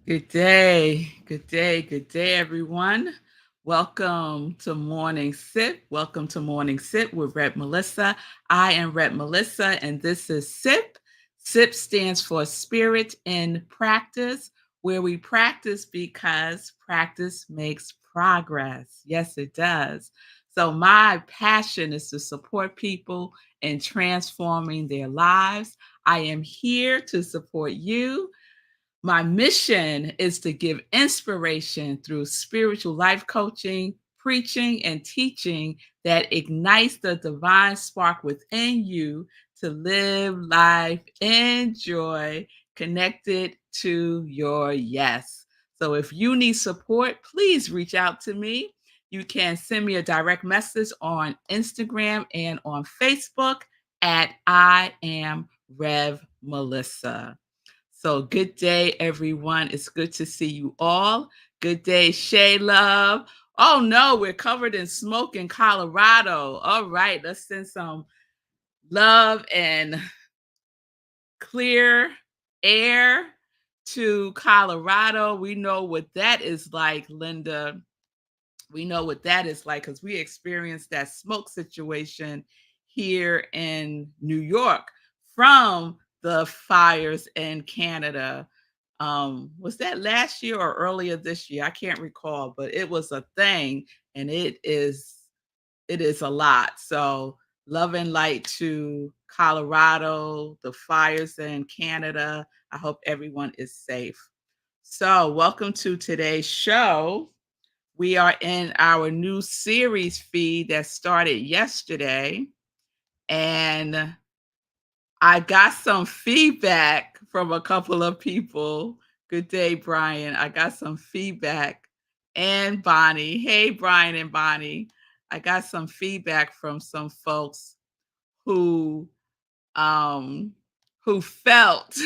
Good day, good day, good day, everyone. Welcome to Morning Sip. Welcome to Morning Sip with Rev Melissa. I am Rev Melissa, and this is SIP. SIP stands for Spirit in Practice, where we practice because practice makes progress. Yes, it does. So, my passion is to support people in transforming their lives. I am here to support you. My mission is to give inspiration through spiritual life coaching, preaching, and teaching that ignites the divine spark within you to live life in joy, connected to your yes. So if you need support, please reach out to me. You can send me a direct message on Instagram and on Facebook at I am Rev Melissa. So good day, everyone. It's good to see you all. Good day, Shay Love. Oh no, we're covered in smoke in Colorado. All right, let's send some love and clear air to Colorado. We know what that is like, Linda. We know what that is like because we experienced that smoke situation here in New York from the fires in Canada. Was that last year or earlier this year? I can't recall, but it was a thing, and it is a lot. So love and light to Colorado, the fires in Canada. I hope everyone is safe. So welcome to today's show. We are in our new series feed that started yesterday, and I got some feedback from a couple of people. Good day, Brian. I got some feedback, and Bonnie. Hey, Brian and Bonnie. I got some feedback from some folks who um who felt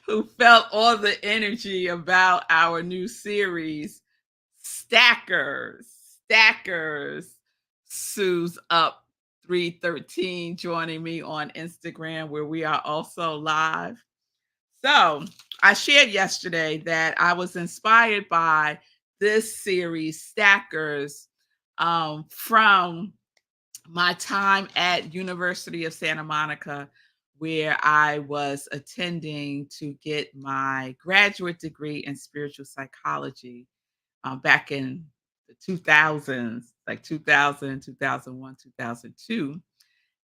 who felt all the energy about our new series Stackers. Sue's up 313 joining me on Instagram, where we are also live. So I shared yesterday that I was inspired by this series, Stackers, from my time at University of Santa Monica, where I was attending to get my graduate degree in spiritual psychology back in the 2000s, like 2000, 2001, 2002.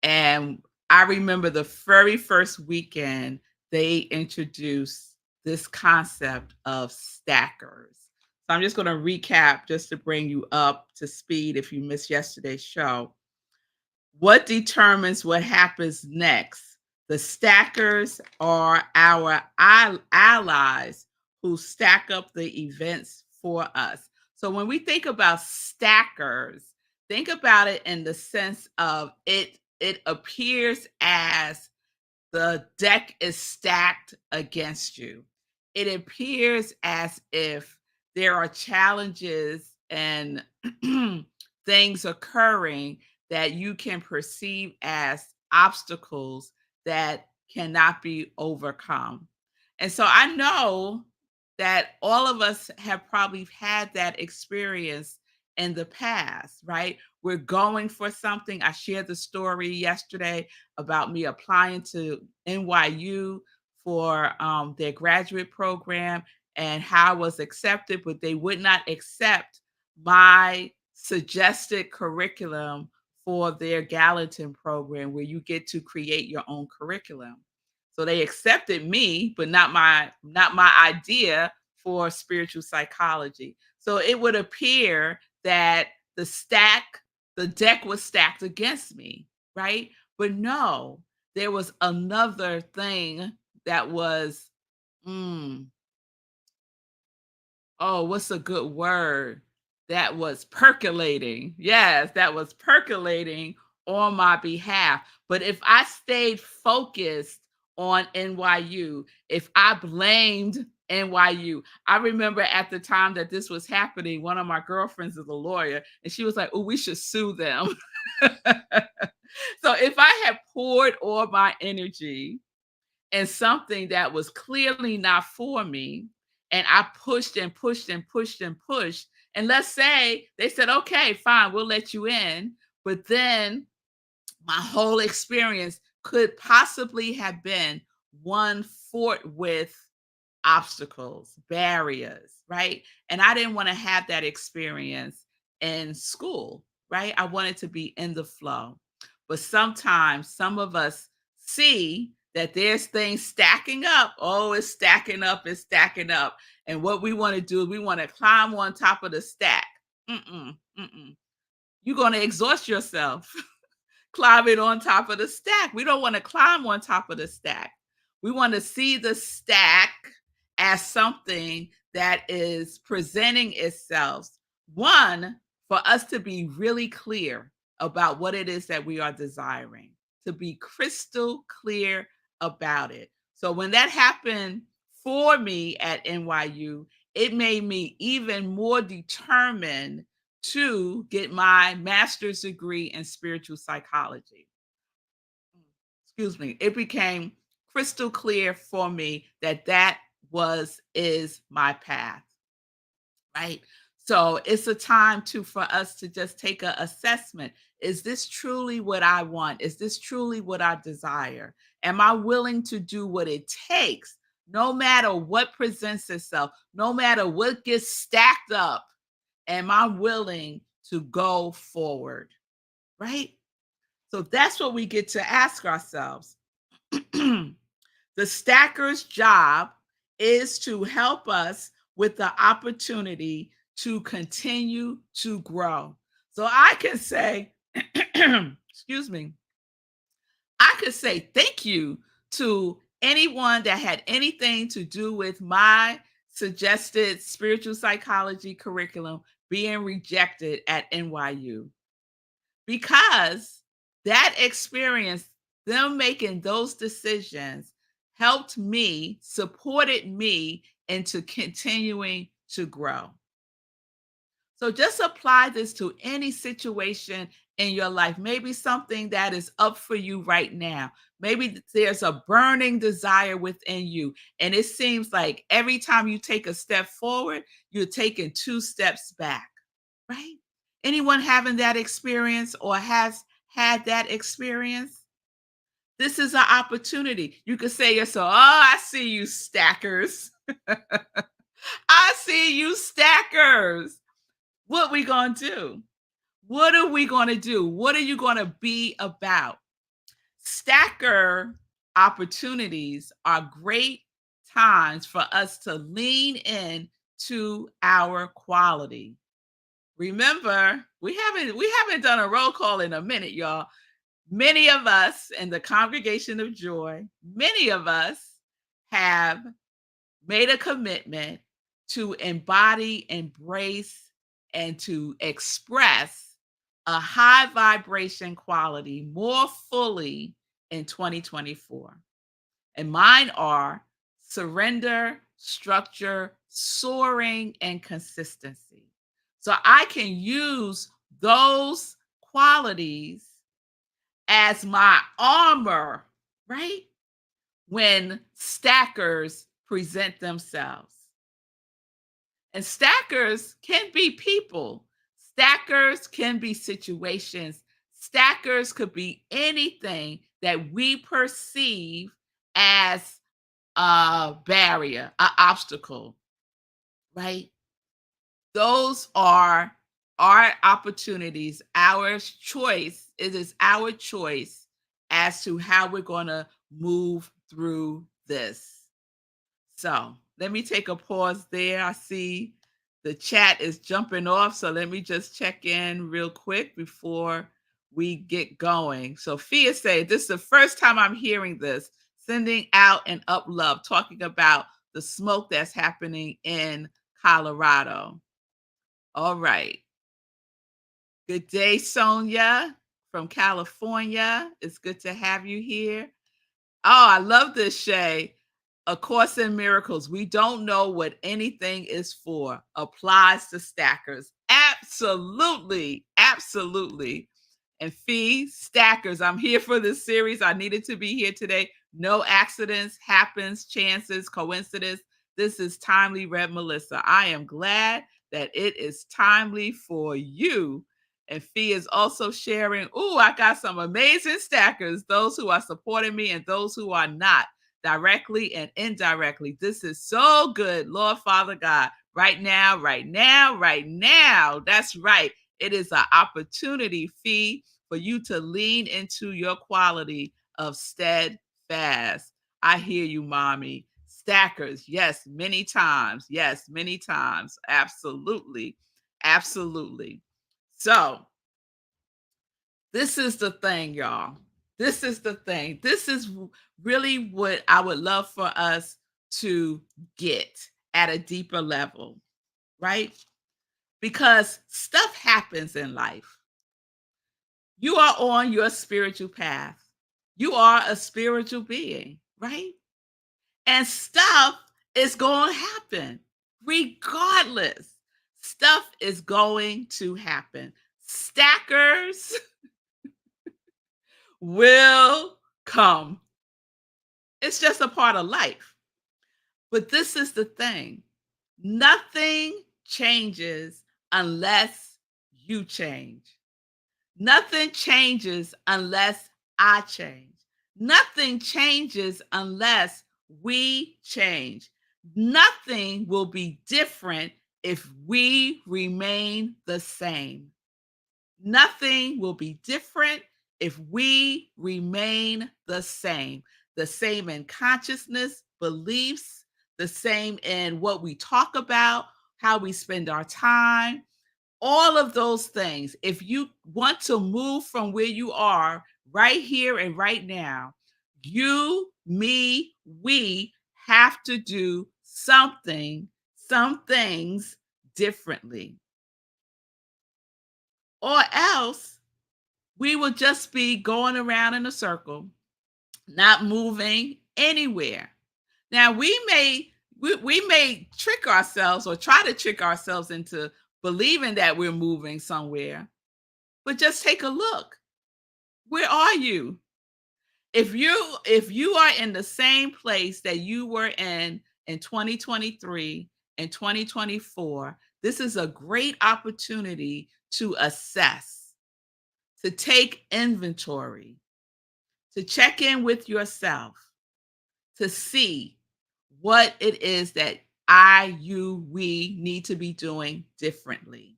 And I remember the very first weekend they introduced this concept of stackers. So I'm just going to recap just to bring you up to speed if you missed yesterday's show. What determines what happens next? The stackers are our allies who stack up the events for us. So when we think about stackers, think about it in the sense of it appears as the deck is stacked against you. It appears as if there are challenges and things occurring that you can perceive as obstacles that cannot be overcome. And so I know that all of us have probably had that experience in the past, right? We're going for something. I shared the story yesterday about me applying to NYU for their graduate program and how I was accepted, but they would not accept my suggested curriculum for their Gallatin program, where you get to create your own curriculum. So they accepted me, but not my idea for spiritual psychology. So it would appear that the deck was stacked against me, right? But no, there was another thing that was, mm, oh, what's a good word? That was percolating. Yes, that was percolating on my behalf. But if I stayed focused on NYU, if I blamed NYU, I remember at the time that this was happening, one of my girlfriends is a lawyer, and she was like, "Oh, we should sue them." So if I had poured all my energy and something that was clearly not for me, and I pushed and pushed and pushed and pushed. And let's say they said, okay, fine, we'll let you in. But then my whole experience could possibly have been one fought with obstacles, barriers, right? And I didn't want to have that experience in school, right? I wanted to be in the flow. But sometimes some of us see that there's things stacking up. Oh, it's stacking up, it's stacking up. And what we want to do is we want to climb on top of the stack. Mm-mm, mm-mm. You're going to exhaust yourself climbing on top of the stack. We don't want to climb on top of the stack. We want to see the stack as something that is presenting itself. One, for us to be really clear about what it is that we are desiring, to be crystal clear about it. So when that happened for me at NYU, it made me even more determined to get my master's degree in spiritual psychology. Excuse me. It became crystal clear for me that that is my path, right? So it's a time to for us to just take an assessment. Is this truly what I want? Is this truly what I desire? Am I willing to do what it takes, no matter what presents itself, no matter what gets stacked up? Am I willing to go forward? Right? So that's what we get to ask ourselves. The stacker's job is to help us with the opportunity to continue to grow. So I can say, excuse me, I could say thank you to anyone that had anything to do with my suggested spiritual psychology curriculum being rejected at NYU, because that experience, them making those decisions, helped me, supported me into continuing to grow. So just apply this to any situation in your life. Maybe something that is up for you right now. Maybe there's a burning desire within you. And it seems like every time you take a step forward, you're taking two steps back, right? Anyone having that experience or has had that experience? This is an opportunity. You could say to yourself, oh, I see you stackers. I see you stackers. What we going to do? What are we going to do? What are you going to be about? Stacker opportunities are great times for us to lean in to our quality. Remember, we haven't done a roll call in a minute, y'all. Many of us in the congregation of joy, many of us have made a commitment to embody, embrace, and to express a high vibration quality more fully in 2024. And mine are surrender, structure, soaring, and consistency. So I can use those qualities as my armor, right? When stackers present themselves. And stackers can be people. Stackers can be situations. Stackers could be anything that we perceive as a barrier, an obstacle, right? Those are our opportunities, our choice. It is our choice as to how we're going to move through this. So let me take a pause there. I see the chat is jumping off. So let me just check in real quick before we get going. Sophia said, this is the first time I'm hearing this, sending out and up love, talking about the smoke that's happening in Colorado. All right. Good day, Sonia from California. It's good to have you here. Oh, I love this, Shay. A Course in Miracles. We don't know what anything is for. Applies to stackers. Absolutely. Absolutely. And Fee, stackers, I'm here for this series. I needed to be here today. No accidents, happens, chances, coincidence. This is Timely Rev Melissa. I am glad that it is timely for you. And Fee is also sharing, ooh, I got some amazing stackers, those who are supporting me and those who are not, directly and indirectly. This is so good, Lord Father God. Right now, right now, right now. That's right. It is an opportunity, Fee, for you to lean into your quality of steadfast. I hear you, mommy. Stackers, yes, many times. Yes, many times. Absolutely. Absolutely. So, this is the thing, y'all. This is the thing. This is really what I would love for us to get at a deeper level, right? Because stuff happens in life. You are on your spiritual path. You are a spiritual being, right? And stuff is going to happen regardless. Stuff is going to happen. Stackers will come. It's just a part of life. But this is the thing, nothing changes unless you change. Nothing changes unless I change. Nothing changes unless we change. Nothing will be different if we remain the same. Nothing will be different if we remain the same. The same in consciousness, beliefs, the same in what we talk about, how we spend our time, all of those things. If you want to move from where you are right here and right now, you, me, we have to do something, some things differently. Or else we will just be going around in a circle, not moving anywhere. Now we may trick ourselves or try to trick ourselves into believing that we're moving somewhere, but just take a look. Where are you? If you are in the same place that you were in 2023 and 2024, this is a great opportunity to assess, to take inventory, to check in with yourself, to see what it is that we need to be doing differently.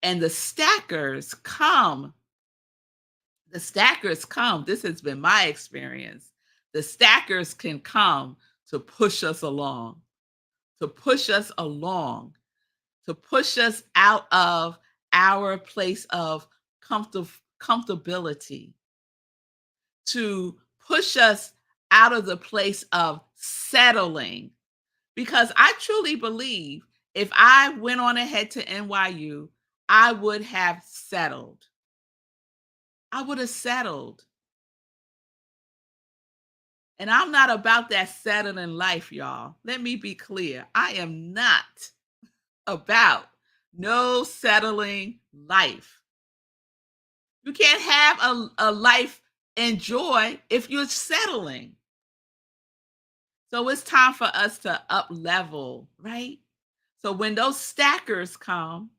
And the stackers come. The stackers come. This has been my experience. The stackers can come to push us along, to push us along, to push us out of our place of comfortability, to push us out of the place of settling. Because I truly believe if I went on ahead to NYU, I would have settled. I would have settled. And I'm not about that settling life, y'all. Let me be clear. I am not about no settling life. You can't have a life and joy if you're settling. So it's time for us to up level, right? So when those stackers come,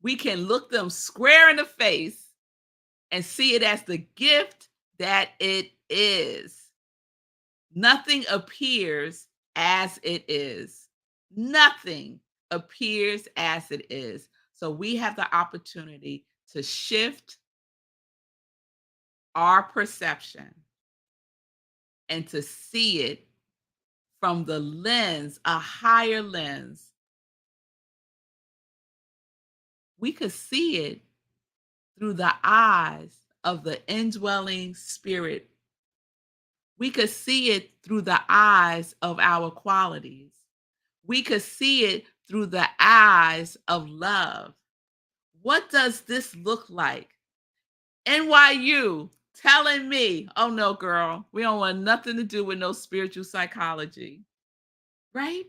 we can look them square in the face and see it as the gift that it is. Nothing appears as it is. Nothing appears as it is. So we have the opportunity to shift our perception and to see it from the lens, a higher lens. We could see it through the eyes of the indwelling spirit. We could see it through the eyes of our qualities. We could see it through the eyes of love. What does this look like? NYU telling me, oh no, girl, we don't want nothing to do with no spiritual psychology, right?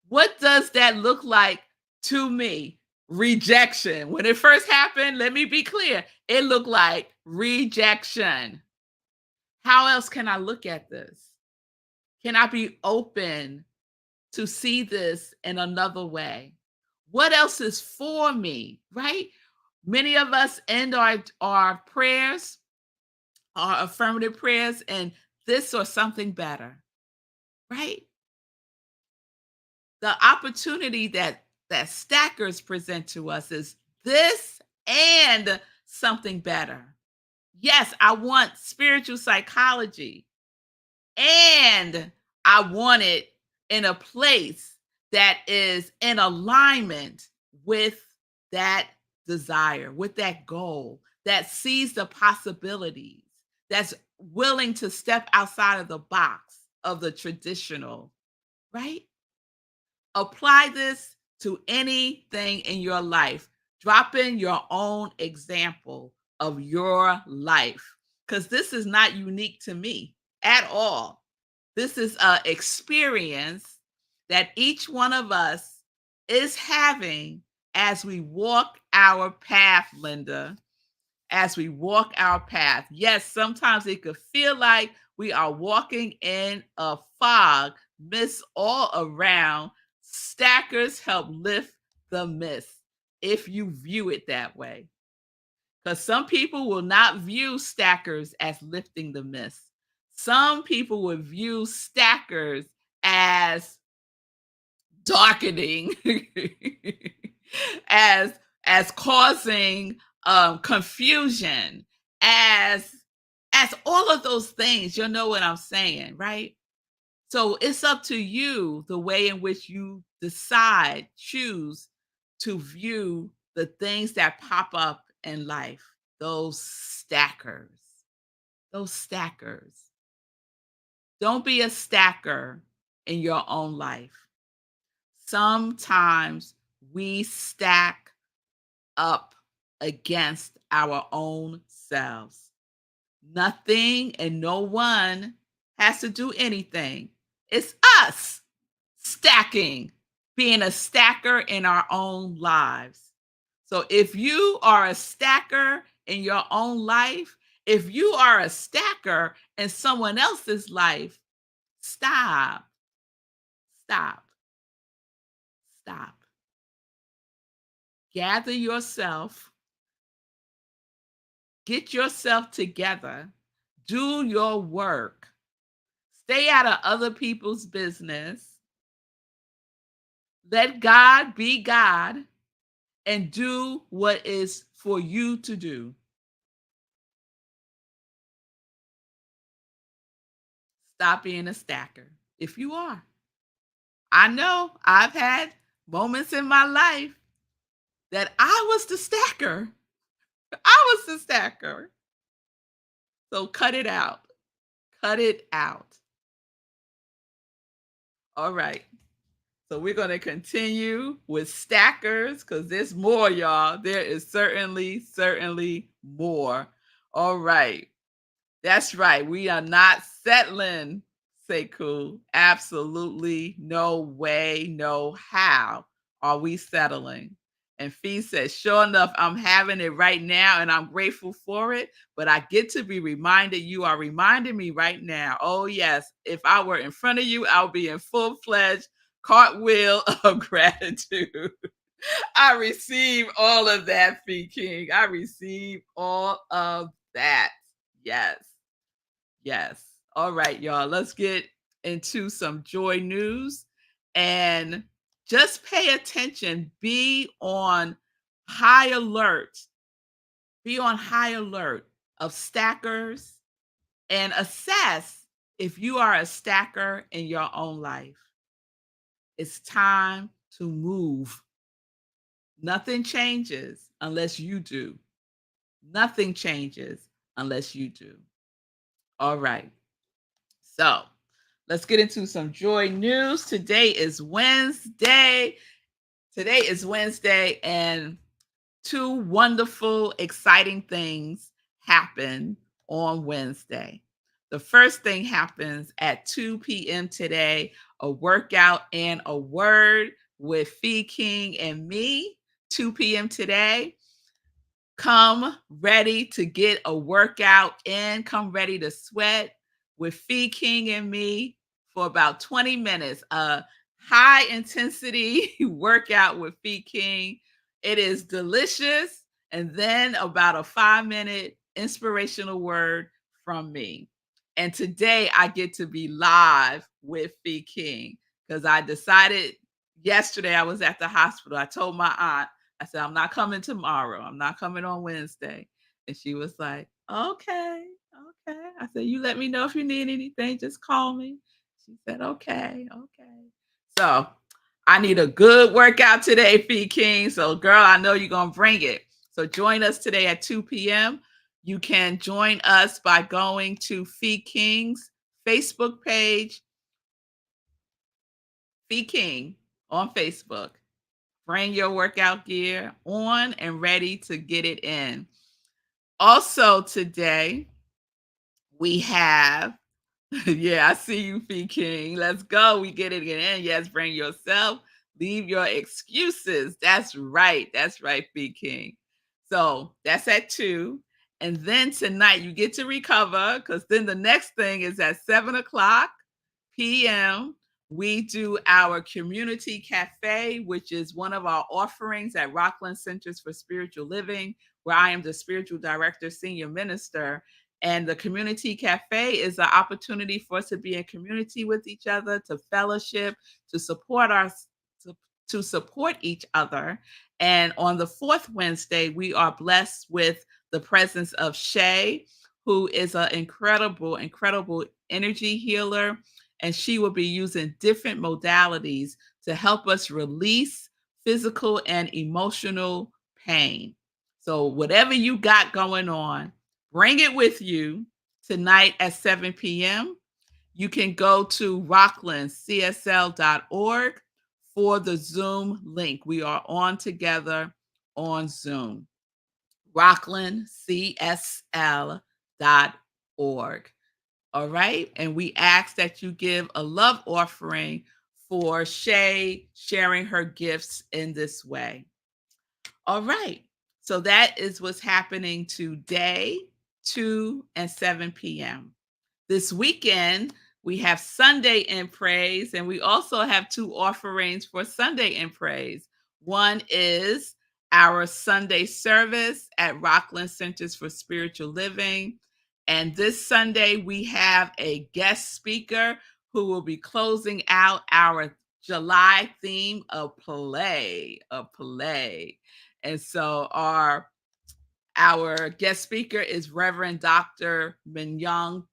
What does that look like to me? Rejection. When it first happened, let me be clear, it looked like rejection. How else can I look at this? Can I be open to see this in another way? What else is for me, right? Many of us end our prayers, our affirmative prayers, and this or something better, right? The opportunity that stackers present to us is this and something better. Yes, I want spiritual psychology, and I want it in a place that is in alignment with that desire, with that goal, that sees the possibilities, that's willing to step outside of the box of the traditional, right? Apply this to anything in your life. Drop in your own example of your life because this is not unique to me at all. This is an experience that each one of us is having as we walk our path, Linda, as we walk our path. Yes, sometimes it could feel like we are walking in a fog, mist all around. Stackers help lift the mist if you view it that way. Because some people will not view stackers as lifting the mist. Some people would view stackers as darkening, as causing confusion, as all of those things. You know what I'm saying, right? So it's up to you the way in which you choose to view the things that pop up in life. Those stackers. Those stackers. Don't be a stacker in your own life. Sometimes we stack up against our own selves. Nothing and no one has to do anything. It's us stacking, being a stacker in our own lives. So if you are a stacker in your own life, if you are a stacker in someone else's life, stop, stop, stop. Gather yourself, get yourself together, do your work, stay out of other people's business, let God be God, and do what is for you to do. Stop being a stacker if you are. I know I've had moments in my life that I was the stacker. I was the stacker. So cut it out. Cut it out. All right. So we're going to continue with stackers because there's more, y'all. There is certainly more. All right. That's right. We are not settling, Sekou. Absolutely no way, no how are we settling. And Fee says, sure enough, I'm having it right now and I'm grateful for it. But I get to be reminded, you are reminding me right now. Oh, yes. If I were in front of you, I'll be in full fledged cartwheel of gratitude. I receive all of that, Fee King. I receive all of that. Yes. Yes. All right, y'all. Let's get into some joy news and just pay attention. Be on high alert. Be on high alert of stackers and assess if you are a stacker in your own life. It's time to move. Nothing changes unless you do. Nothing changes unless you do. All right. So let's get into some joy news. Today is Wednesday. And two wonderful, exciting things happen on Wednesday. The first thing happens at 2 p.m. today, a workout and a word with Fee King and me, 2 p.m. today. Come ready to get a workout in, come ready to sweat with Fee King and me for about 20 minutes, a high intensity workout with Feet King. It is delicious. And then about a 5-minute inspirational word from me. And today I get to be live with Feet King because I decided yesterday I was at the hospital. I told my aunt, I said, I'm not coming tomorrow. I'm not coming on Wednesday. And she was like, okay, okay. I said, you let me know if you need anything. Just call me. She said, okay, okay. So I need a good workout today, Feed King. So, girl, I know you're going to bring it. So join us today at 2 p.m. You can join us by going to Feed King's Facebook page, Feed King on Facebook. Bring your workout gear on and ready to get it in. Also today, we have, yeah, I see you, Fee King. Let's go. We get it in. Yes, bring yourself. Leave your excuses. That's right. That's right, Fee King. So that's at 2. And then tonight you get to recover because then the next thing is at 7 o'clock p.m. We do our community cafe, which is one of our offerings at Rockland Centers for Spiritual Living, where I am the spiritual director, senior minister. And the community cafe is an opportunity for us to be in community with each other, to fellowship, to support to, to support each other. And on the fourth Wednesday, we are blessed with the presence of Shay, who is an incredible, incredible energy healer. And she will be using different modalities to help us release physical and emotional pain. So, whatever you got going on, bring it with you tonight at 7 p.m. You can go to rocklandcsl.org for the Zoom link. We are on together on Zoom. rocklandcsl.org. All right. And we ask that you give a love offering for Shay sharing her gifts in this way. All right. So that is what's happening today, 2 and 7 p.m. This weekend, we have Sunday in Praise, and we also have 2 offerings for Sunday in Praise. One is our Sunday service at Rockland Centers for Spiritual Living. And this Sunday, we have a guest speaker who will be closing out our July theme of play, And so our guest speaker is Reverend Dr. Mignon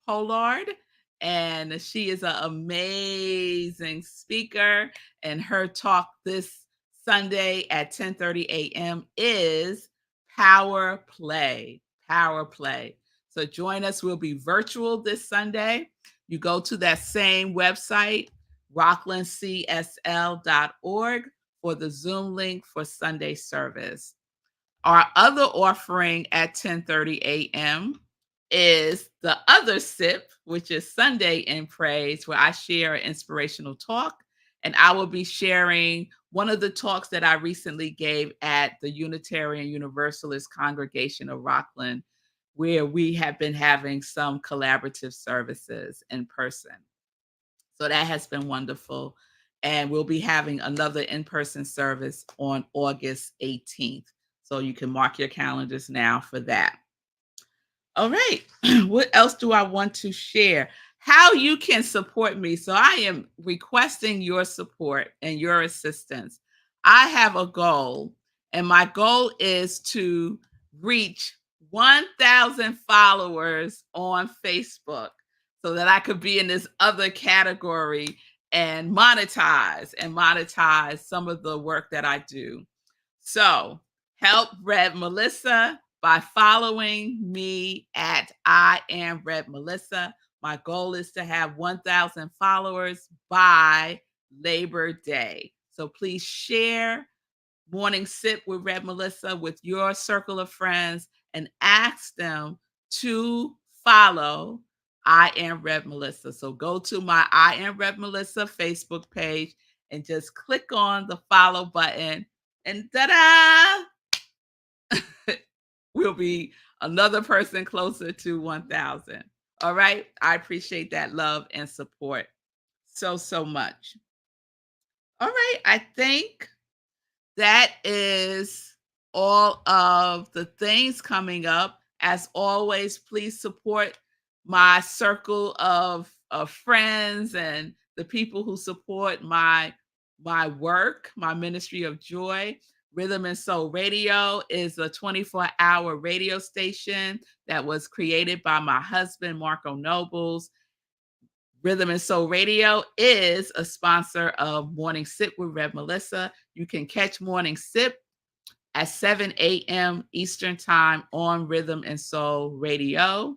Pollard, and she is an amazing speaker. And her talk this Sunday at 10:30 a.m. is Power Play. Power Play. So join us. We'll be virtual this Sunday. You go to that same website, rocklandcsl.org, for the Zoom link for Sunday service. Our other offering at 10:30 a.m. is the other sip, which is Sunday in Praise, where I share an inspirational talk. And I will be sharing one of the talks that I recently gave at the Unitarian Universalist Congregation of Rockland, where we have been having some collaborative services in person. So that has been wonderful. And we'll be having another in-person service on August 18th. So you can mark your calendars now for that. All right. What else do I want to share? How you can support me. So I am requesting your support and your assistance. I have a goal, and my goal is to reach 1,000 followers on Facebook so that I could be in this other category and monetize some of the work that I do. So help Rev Melissa by following me at iamrevmelissa. My goal is to have 1,000 followers by Labor Day. So please share Morning Sip with Rev Melissa with your circle of friends and ask them to follow I Am Rev Melissa. So go to my I Am Rev Melissa Facebook page and just click on the follow button, and ta-da! We'll be another person closer to 1,000. All right. I appreciate that love and support. so much. All right. I think that is all of the things coming up. As always, please support my circle of friends and the people who support my work, my ministry of joy. Rhythm and Soul Radio is a 24-hour radio station that was created by my husband, Marco Nobles. Rhythm and Soul Radio is a sponsor of Morning Sip with Rev Melissa. You can catch Morning Sip at 7 a.m. Eastern Time on Rhythm and Soul Radio.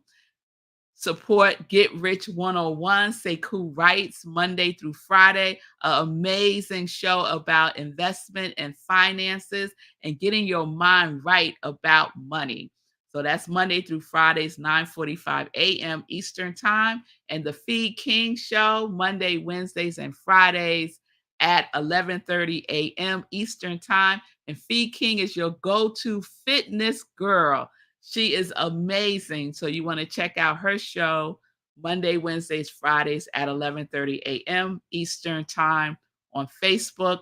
Support Get Rich 101, Sekou Writes, Monday through Friday, an amazing show about investment and finances and getting your mind right about money. So that's Monday through Fridays, 9:45 a.m. Eastern Time. And the Feed King Show, Monday, Wednesdays, and Fridays at 11:30 a.m. Eastern Time. And Feed King is your go-to fitness girl. She is amazing. So you want to check out her show Monday, Wednesdays, Fridays at 11:30 a.m. Eastern Time on Facebook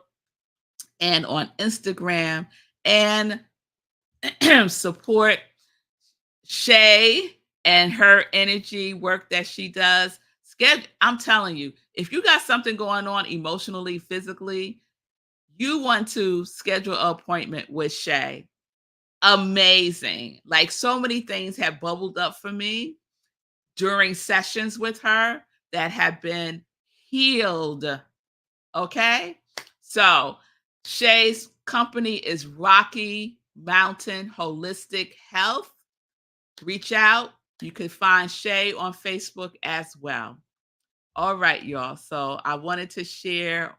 and on Instagram. And support Shay and her energy work that she does. I'm telling you, if you got something going on emotionally, physically, you want to schedule an appointment with Shay. Amazing. Like so many things have bubbled up for me during sessions with her that have been healed. Okay. So Shay's company is Rocky Mountain Holistic Health. Reach out. You can find Shay on Facebook as well. All right, y'all. So I wanted to share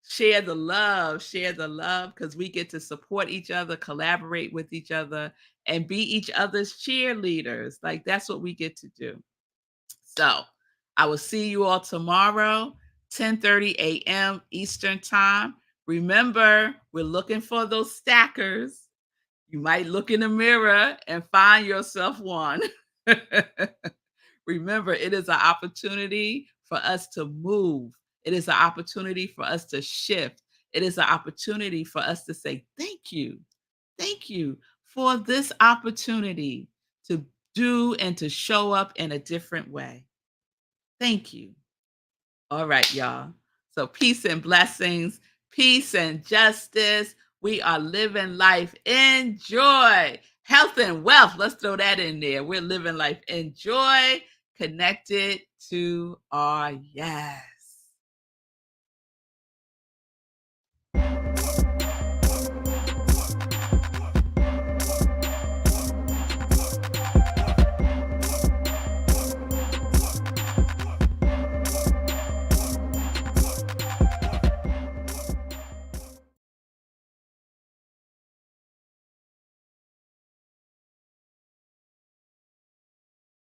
the love because we get to support each other, collaborate with each other, and be each other's cheerleaders. Like that's what we get to do. So I will see you all tomorrow, 10:30 a.m. Eastern Time. Remember, we're looking for those stackers. You might look in the mirror and find yourself one. Remember, it is an opportunity for us to move. It is an opportunity for us to shift. It is an opportunity for us to say, thank you. Thank you for this opportunity to do and to show up in a different way. Thank you. All right, y'all. So peace and blessings, peace and justice. We are living life in joy, health and wealth. Let's throw that in there. We're living life in joy, connected to our yes.